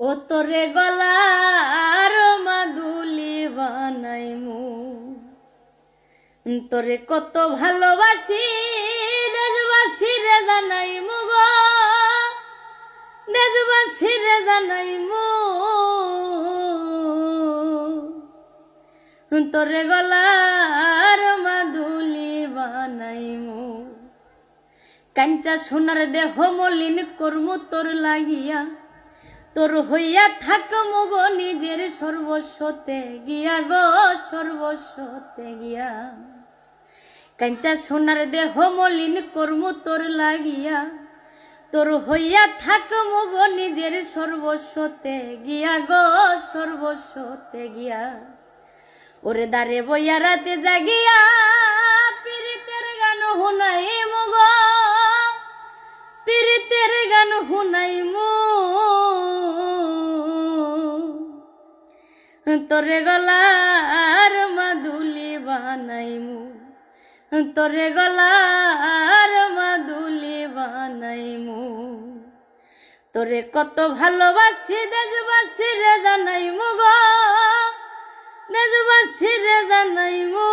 ও তোরে গলার মাদুলি বানাইমু, তোরে কত ভালোবাসি দেশবাসী রে জানাইমু গো, দেশবাসী রে জানাইমু। তোরে গলার মাদুলি বানাইমু, কাঞ্চা সোনার দেহ মলিন করমু তোর লাগিয়া, তোর হইয়া থাকমু গো নিজের সর্বস্বতে গিয়া গো, সর্বস্বতে গিয়া। কাঞ্চা সোনার দেহ মলিন করমু তোর লাগিয়া, তোর হইয়া থাকমু গো নিজের সর্বস্বতে গিয়া গো, সর্বস্বতে গিয়া। ওরে দারে বইয়া রাতে জাগিয়া পীড়িতের গান হুনাইমু গো, পীড়িতের গান হুনাইমু। তোরে গলার মাদুলি বানাইমু, তোরে গলার মাদুলি বানাইমু। তোরে কত ভালোবাসি দেশবাসী রে জানাইমু গো, দেশবাসী রে জানাইমু।